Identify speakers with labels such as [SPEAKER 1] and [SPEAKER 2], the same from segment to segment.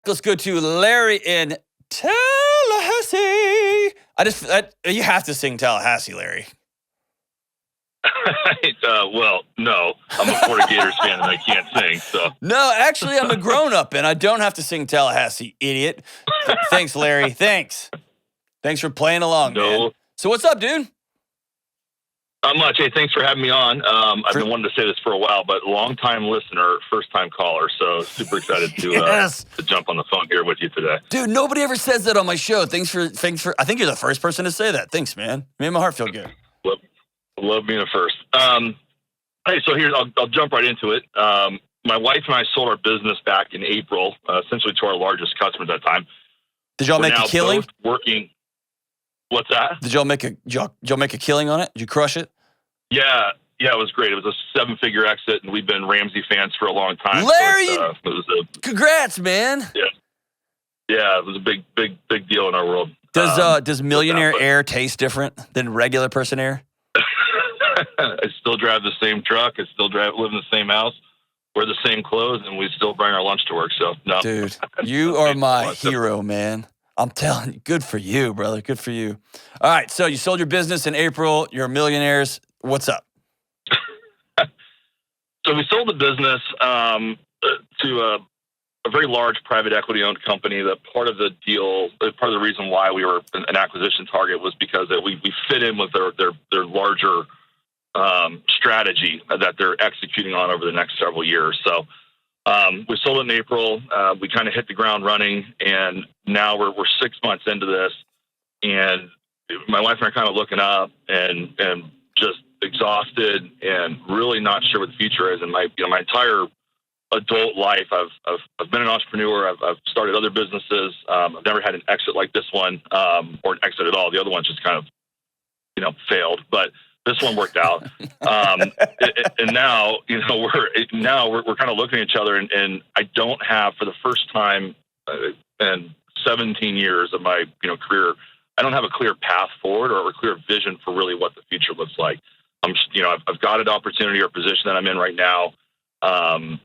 [SPEAKER 1] Let's go to Larry in Tallahassee. You have to sing Tallahassee, Larry.
[SPEAKER 2] Well, no. I'm a Florida Gators fan and I can't sing, so.
[SPEAKER 1] No, actually, I'm a grown-up and I don't have to sing Tallahassee, idiot. Thanks, Larry. Thanks for playing along, man. So what's up, dude?
[SPEAKER 2] Not much. Hey, thanks for having me on. I've been wanting to say this for a while, but long-time listener, first-time caller, so super excited to jump on the phone here with you today.
[SPEAKER 1] Dude, nobody ever says that on my show. Thanks for. I think you're the first person to say that. Thanks, man. Made my heart feel good.
[SPEAKER 2] Love being a first. Hey, so here, I'll jump right into it. My wife and I sold our business back in April, essentially to our largest customer at that time.
[SPEAKER 1] Did y'all make a killing?
[SPEAKER 2] Both working. What's that?
[SPEAKER 1] Did y'all make a killing on it? Did you crush it?
[SPEAKER 2] Yeah, it was great. It was a 7-figure exit, and we've been Ramsey fans for a long time.
[SPEAKER 1] Larry,
[SPEAKER 2] so
[SPEAKER 1] congrats, man.
[SPEAKER 2] Yeah, it was a big deal in our world.
[SPEAKER 1] Does millionaire air taste different than regular person air?
[SPEAKER 2] I still drive the same truck. I still live in the same house, wear the same clothes, and we still bring our lunch to work. So, no.
[SPEAKER 1] Dude, you are my hero, man. I'm telling you, good for you, brother. Good for you. All right, so you sold your business in April. You're millionaires. What's up?
[SPEAKER 2] So we sold the business to a very large private equity-owned company. That part of the deal, part of the reason why we were an acquisition target was because we fit in with their larger strategy that they're executing on over the next several years. So we sold it in April. We kind of hit the ground running, and now we're 6 months into this. And my wife and I are kind of looking up and just exhausted and really not sure what the future is. And my entire adult life, I've been an entrepreneur. I've started other businesses. I've never had an exit like this one, or an exit at all. The other ones just kind of, failed. But this one worked out. And now, we're kind of looking at each other, and I don't have, for the first time in 17 years of my career, I don't have a clear path forward or a clear vision for really what the future looks like. I've got an opportunity or position that I'm in right now. I'm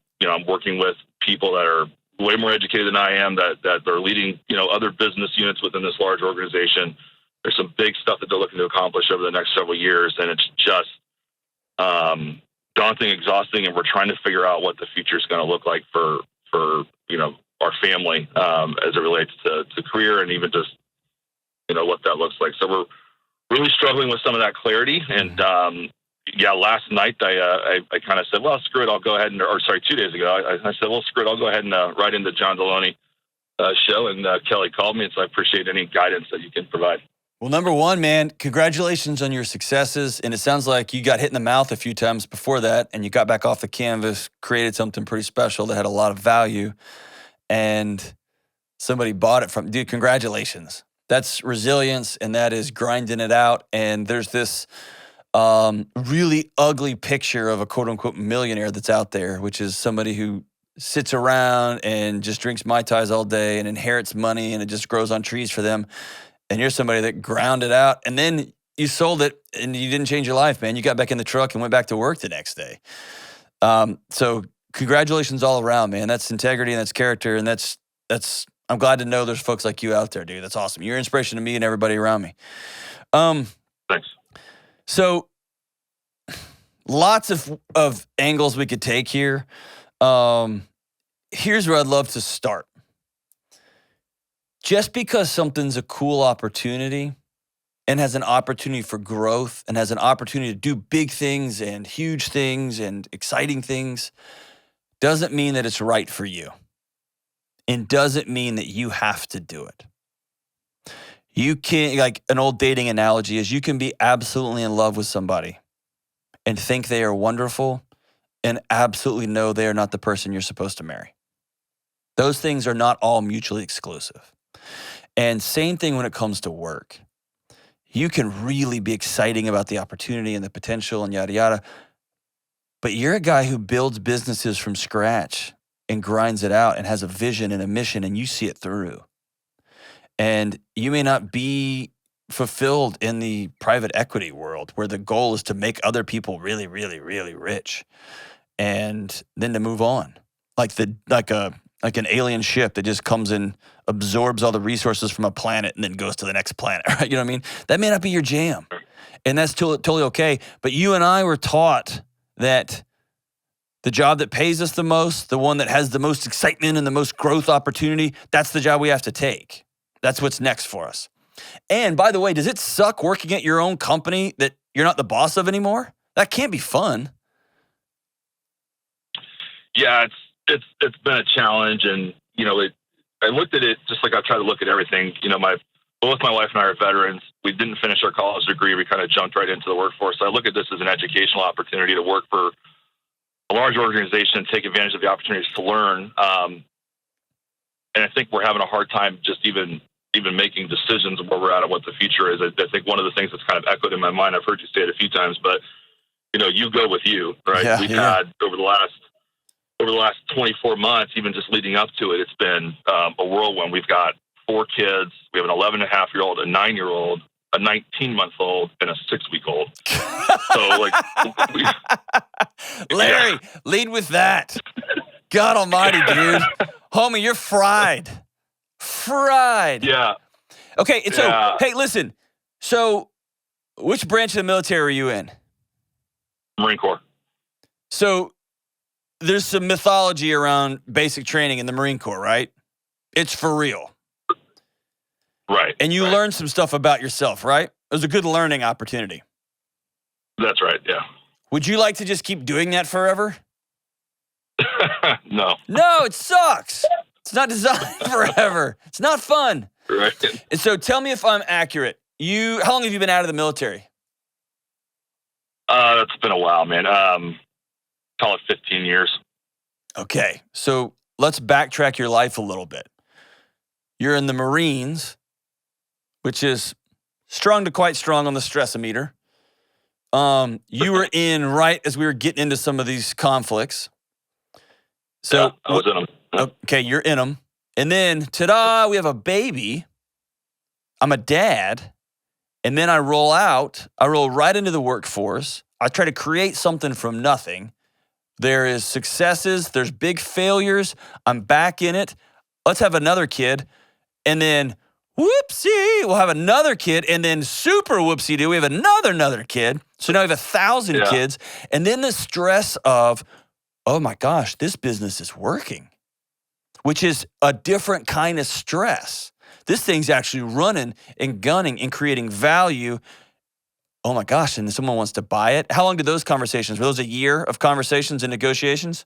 [SPEAKER 2] working with people that are way more educated than I am, that are leading, other business units within this large organization. There's some big stuff that they're looking to accomplish over the next several years, and it's just daunting, exhausting, and we're trying to figure out what the future is going to look like for our family as it relates to career and even just what that looks like. So we're really struggling with some of that clarity. And last night I kind of said, well, screw it, I'll go ahead 2 days ago, I said, well, screw it, I'll go ahead and write into John Delony show. And Kelly called me, and so I appreciate any guidance that you can provide.
[SPEAKER 1] Well, number one, man, congratulations on your successes. And it sounds like you got hit in the mouth a few times before that, and you got back off the canvas, created something pretty special that had a lot of value, and somebody bought it from. Dude, congratulations. That's resilience, and that is grinding it out. And there's this really ugly picture of a quote-unquote millionaire that's out there, which is somebody who sits around and just drinks Mai Tais all day and inherits money, and it just grows on trees for them. And you're somebody that ground it out, and then you sold it, and you didn't change your life, man. You got back in the truck and went back to work the next day. So congratulations all around, man. That's integrity and that's character, and that's. I'm glad to know there's folks like you out there, dude. That's awesome. You're an inspiration to me and everybody around me.
[SPEAKER 2] Thanks.
[SPEAKER 1] So lots of angles we could take here. Here's where I'd love to start. Just because something's a cool opportunity and has an opportunity for growth and has an opportunity to do big things and huge things and exciting things doesn't mean that it's right for you. And doesn't mean that you have to do it. You can't, like an old dating analogy is, you can be absolutely in love with somebody and think they are wonderful and absolutely know they are not the person you're supposed to marry. Those things are not all mutually exclusive. And same thing when it comes to work. You can really be exciting about the opportunity and the potential and yada, yada. But you're a guy who builds businesses from scratch and grinds it out and has a vision and a mission, and you see it through. And you may not be fulfilled in the private equity world where the goal is to make other people really, really, really rich and then to move on. Like a like an alien ship that just comes and absorbs all the resources from a planet and then goes to the next planet, right? You know what I mean? That may not be your jam, and that's totally okay. But you and I were taught that the job that pays us the most, the one that has the most excitement and the most growth opportunity, that's the job we have to take. That's what's next for us. And by the way, does it suck working at your own company that you're not the boss of anymore? That can't be fun.
[SPEAKER 2] Yeah, it's been a challenge, and I looked at it just like I try to look at everything. Both my wife and I are veterans. We didn't finish our college degree. We kind of jumped right into the workforce. So I look at this as an educational opportunity to work for a large organization and take advantage of the opportunities to learn. And I think we're having a hard time just even making decisions of where we're at and what the future is. I think one of the things that's kind of echoed in my mind, I've heard you say it a few times, but you go with you, right?
[SPEAKER 1] Yeah,
[SPEAKER 2] We've had over the last 24 months, even just leading up to it, it's been a whirlwind. We've got 4 kids. We have an 11-and-a-half-year-old, a 9-year-old, a 19-month-old, and a 6-week-old. So,
[SPEAKER 1] Larry, lead with that. God almighty, dude. Homie, you're fried. Fried.
[SPEAKER 2] Yeah.
[SPEAKER 1] Okay, and so, hey, listen. So, which branch of the military are you in?
[SPEAKER 2] Marine Corps.
[SPEAKER 1] So, there's some mythology around basic training in the Marine Corps, right? It's for real.
[SPEAKER 2] Right.
[SPEAKER 1] And you learned some stuff about yourself, right? It was a good learning opportunity.
[SPEAKER 2] That's right, yeah.
[SPEAKER 1] Would you like to just keep doing that forever?
[SPEAKER 2] No.
[SPEAKER 1] No, it sucks. It's not designed forever. It's not fun.
[SPEAKER 2] Right.
[SPEAKER 1] And so tell me if I'm accurate. How long have you been out of the military?
[SPEAKER 2] It's been a while, man. Call it 15 years.
[SPEAKER 1] Okay, so let's backtrack your life a little bit. You're in the Marines, which is strong to quite strong on the stress-o-meter. You were in right as we were getting into some of these conflicts. So
[SPEAKER 2] yeah, I was in them.
[SPEAKER 1] Okay, you're in them. And then, ta-da, we have a baby. I'm a dad. And then I roll right into the workforce. I try to create something from nothing. There is successes. There's big failures. I'm back in it. Let's have another kid. And then, whoopsie, we'll have another kid. And then super whoopsie-doo, we have another kid. So now we have 1,000 kids. And then the stress of, oh my gosh, this business is working, which is a different kind of stress. This thing's actually running and gunning and creating value. Oh my gosh, and someone wants to buy it. How long did those conversations, were those a year of conversations and negotiations?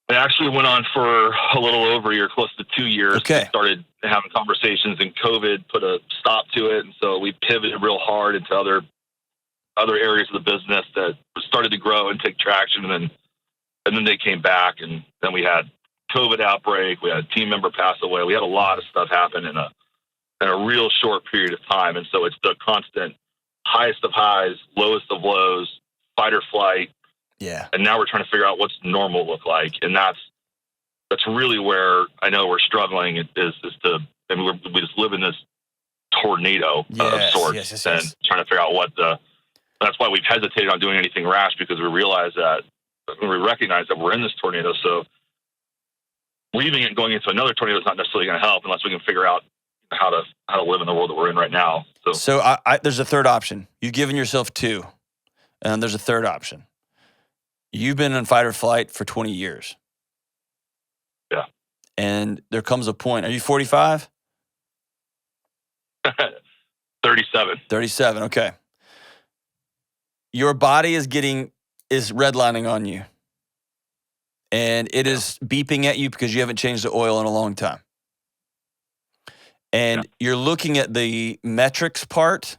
[SPEAKER 2] They actually went on for a little over a year, close to 2 years.
[SPEAKER 1] Okay.
[SPEAKER 2] We started having conversations, and COVID put a stop to it. And so we pivoted real hard into other areas of the business that started to grow and take traction. And then they came back, and then we had COVID outbreak. We had a team member pass away. We had a lot of stuff happen in a real short period of time. And so it's the constant highest of highs, lowest of lows, fight or flight.
[SPEAKER 1] Yeah.
[SPEAKER 2] And now we're trying to figure out what's normal look like. And that's really where I know we're struggling we just live in this tornado of sorts, and trying to figure out that's why we've hesitated on doing anything rash, because we recognize that we're in this tornado. So leaving it and going into another tornado is not necessarily going to help unless we can figure out how to live in the world that we're in right now.
[SPEAKER 1] So there's a third option. You've given yourself 2, and there's a third option. You've been in fight or flight for 20 years.
[SPEAKER 2] Yeah.
[SPEAKER 1] And there comes a point. Are you 45?
[SPEAKER 2] 37.
[SPEAKER 1] 37, okay. Your body is redlining on you. And it is beeping at you because you haven't changed the oil in a long time. And you're looking at the metrics part.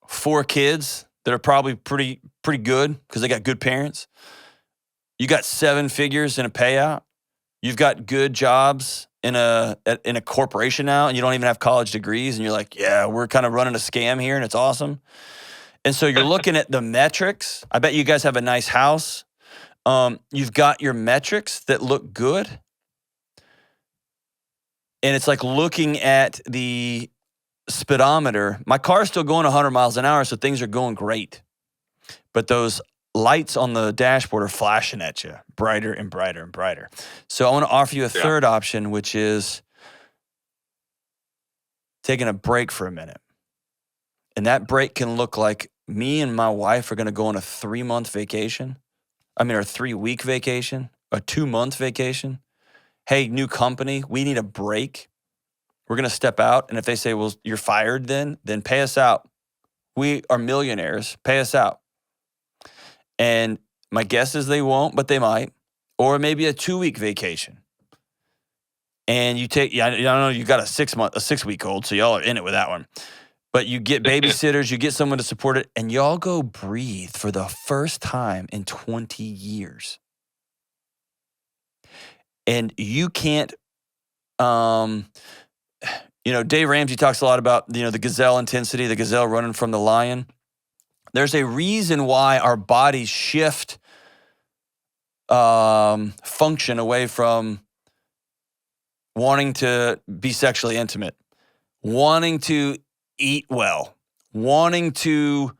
[SPEAKER 1] 4 kids that are probably pretty good because they got good parents. You got 7 figures in a payout. You've got good jobs in a corporation now, and you don't even have college degrees. And you're like, yeah, we're kind of running a scam here, and it's awesome. And so you're looking at the metrics. I bet you guys have a nice house. You've got your metrics that look good. And it's like looking at the speedometer. My car's still going 100 miles an hour, so things are going great. But those lights on the dashboard are flashing at you brighter and brighter and brighter. So I want to offer you a third option, which is taking a break for a minute. And that break can look like me and my wife are going to go on a 3-month vacation. Or 3-week vacation, a 2-month vacation. Hey, new company, we need a break. We're going to step out. And if they say, well, you're fired then pay us out. We are millionaires. Pay us out. And my guess is they won't, but they might. Or maybe a 2-week vacation. And you take, I don't know, you got a 6-week-old, so y'all are in it with that one. But you get babysitters, you get someone to support it, and y'all go breathe for the first time in 20 years. And you can't, Dave Ramsey talks a lot about, the gazelle intensity, the gazelle running from the lion. There's a reason why our bodies shift function away from wanting to be sexually intimate, wanting to eat well, wanting to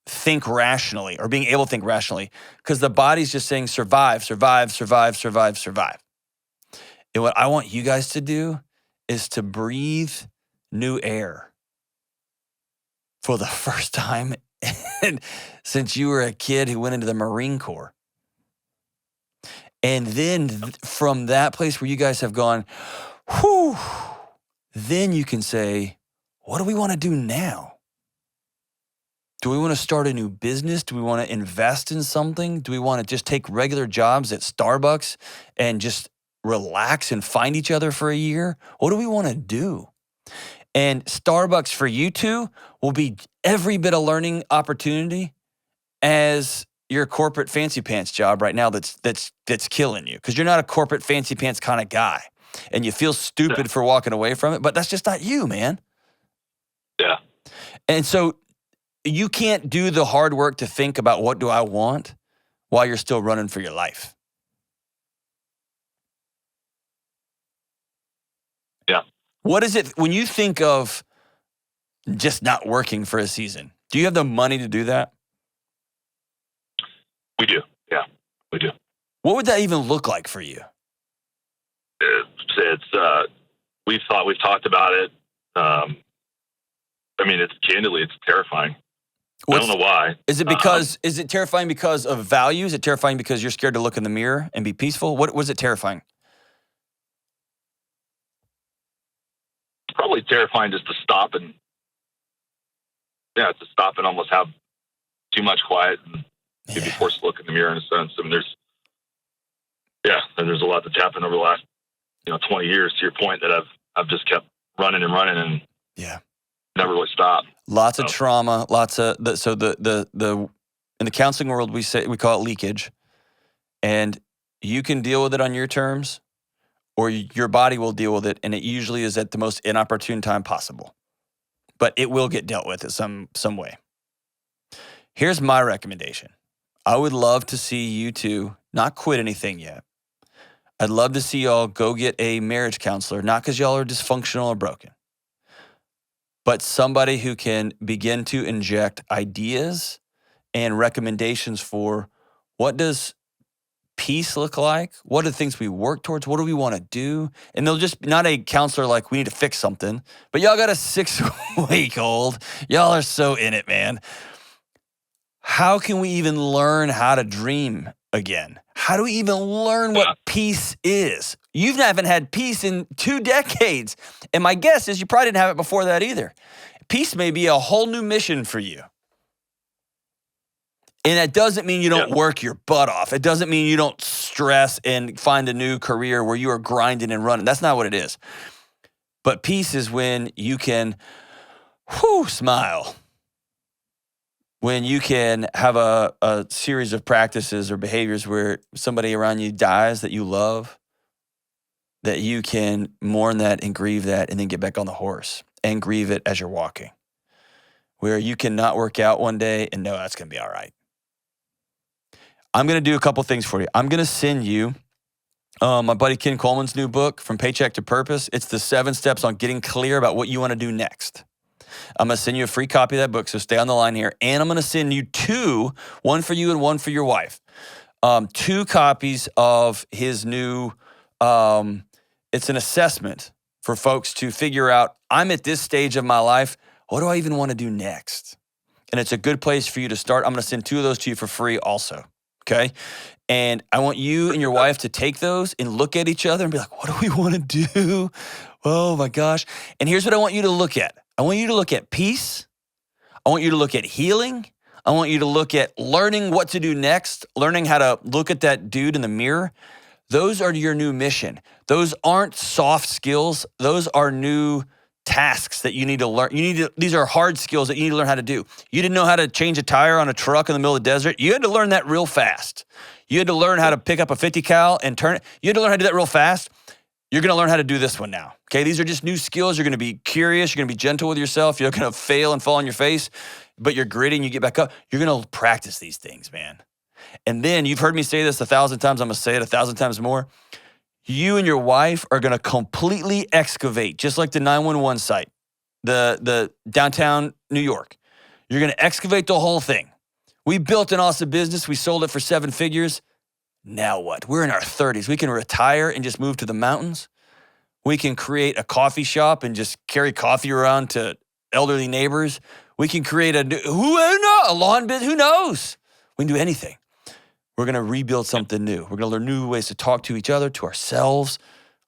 [SPEAKER 1] think rationally or being able to think rationally, because the body's just saying survive, survive, survive, survive, survive. And what I want you guys to do is to breathe new air for the first time since you were a kid who went into the Marine Corps. And then from that place where you guys have gone, whew, then you can say, what do we want to do now? Do we want to start a new business? Do we want to invest in something? Do we want to just take regular jobs at Starbucks and just relax and find each other for a year? What do we want to do? And Starbucks for you two will be every bit of learning opportunity as your corporate fancy pants job right now that's killing you, because you're not a corporate fancy pants kind of guy and you feel stupid for walking away from it, but that's just not you, man.
[SPEAKER 2] Yeah.
[SPEAKER 1] And so you can't do the hard work to think about what do I want while you're still running for your life.
[SPEAKER 2] Yeah.
[SPEAKER 1] What is it when you think of just not working for a season? Do you have the money to do that?
[SPEAKER 2] We do. Yeah, we do.
[SPEAKER 1] What would that even look like for you?
[SPEAKER 2] We've talked about it. It's terrifying. I don't know why.
[SPEAKER 1] Is it terrifying because of values? Is it terrifying because you're scared to look in the mirror and be peaceful? What was it terrifying?
[SPEAKER 2] It's probably terrifying just to stop and almost have too much quiet and be forced to look in the mirror in a sense. There's a lot that's happened over the last 20 years, to your point, that I've just kept running and never really stopped.
[SPEAKER 1] Lots of trauma, lots of in the counseling world we call it leakage, and you can deal with it on your terms, or your body will deal with it, and it usually is at the most inopportune time possible, but it will get dealt with in some way. Here's my recommendation. I would love to see you two not quit anything yet. I'd love to see y'all go get a marriage counselor, not because y'all are dysfunctional or broken, but somebody who can begin to inject ideas and recommendations for what does peace look like? What are the things we work towards? What do we want to do? And they'll just, not a counselor like we need to fix something, but y'all got a 6-week-old. Y'all are so in it, man. How can we even learn how to dream again? How do we even learn what peace is? You haven't had peace in 2 decades. And my guess is you probably didn't have it before that either. Peace may be a whole new mission for you. And that doesn't mean you don't work your butt off. It doesn't mean you don't stress and find a new career where you are grinding and running. That's not what it is. But peace is when you can smile. When you can have a series of practices or behaviors where somebody around you dies that you love, that you can mourn that and grieve that and then get back on the horse and grieve it as you're walking. Where you can not work out one day and know that's going to be all right. I'm going to do a couple things for you. I'm going to send you my buddy Ken Coleman's new book, From Paycheck to Purpose. It's the 7 steps on getting clear about what you want to do next. I'm going to send you a free copy of that book, so stay on the line here. And I'm going to send you two, one for you and one for your wife, two copies of his new, it's an assessment for folks to figure out, I'm at this stage of my life, what do I even want to do next? And it's a good place for you to start. I'm going to send two of those to you for free also, okay? And I want you and your wife to take those and look at each other and be like, what do we want to do? Oh my gosh. And here's what I want you to look at. I want you to look at peace. I want you to look at healing. I want you to look at learning what to do next, learning how to look at that dude in the mirror. Those are your new mission. Those aren't soft skills. Those are new tasks that you need to learn. These are hard skills that you need to learn how to do. You didn't know how to change a tire on a truck in the middle of the desert. You had to learn that real fast. You had to learn how to pick up a 50 cal and turn it. You had to learn how to do that real fast. You're going to learn how to do this one now. Okay, these are just new skills. You're going to be curious. You're going to be gentle with yourself. You're going to fail and fall on your face, but you're gritty and you get back up. You're going to practice these things, man. And then you've heard me say this 1,000 times. I'm going to say it 1,000 times more. You and your wife are going to completely excavate, just like the 911 site, the downtown New York. You're going to excavate the whole thing. We built an awesome business. We sold it for 7 figures. Now what? We're in our 30s. We can retire and just move to the mountains. We can create a coffee shop and just carry coffee around to elderly neighbors. We can create a lawn business. Who knows? We can do anything. We're going to rebuild something new. We're going to learn new ways to talk to each other, to ourselves.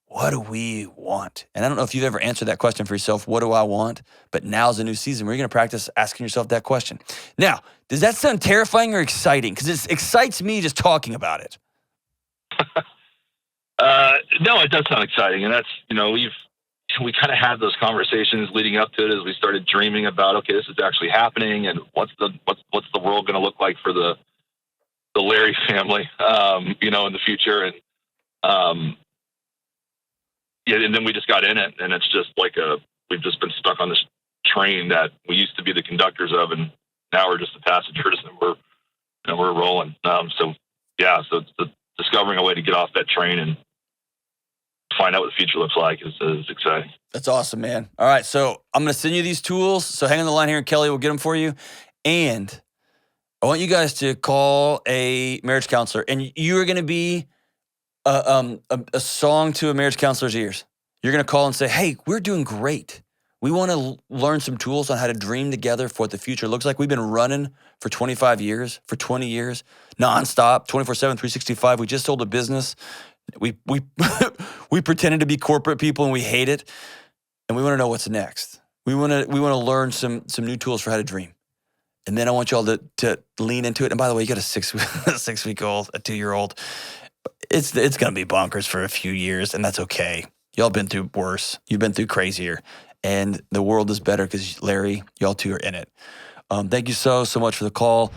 [SPEAKER 1] What do we want? And I don't know if you've ever answered that question for yourself, what do I want? But now's a new season where you're going to practice asking yourself that question. Now, does that sound terrifying or exciting? Because it excites me just talking about it.
[SPEAKER 2] No, it does sound exciting. And that's, we kind of had those conversations leading up to it as we started dreaming about, okay, this is actually happening. And what's the world going to look like for the Larry family, in the future. And, and then we just got in it, and it's just like we've just been stuck on this train that we used to be the conductors of, and now we're just the passengers, and we're rolling. So it's discovering a way to get off that train and find out what the future looks like is exciting.
[SPEAKER 1] That's awesome, man. All right, so I'm going to send you these tools. So hang on the line here, and Kelly will get them for you. And I want you guys to call a marriage counselor, and you are going to be a song to a marriage counselor's ears. You're going to call and say, hey, we're doing great. We want to learn some tools on how to dream together for what the future looks like. We've been running for 25 years, for 20 years, nonstop, 24/7, 365. We just sold a business. We pretended to be corporate people, and we hate it. And we want to know what's next. We want to learn some new tools for how to dream. And then I want y'all to lean into it. And by the way, you got a 6-week-old, a 2-year-old. It's going to be bonkers for a few years, and that's okay. Y'all been through worse. You've been through crazier. And the world is better because, Larry, y'all two are in it. Thank you so much for the call.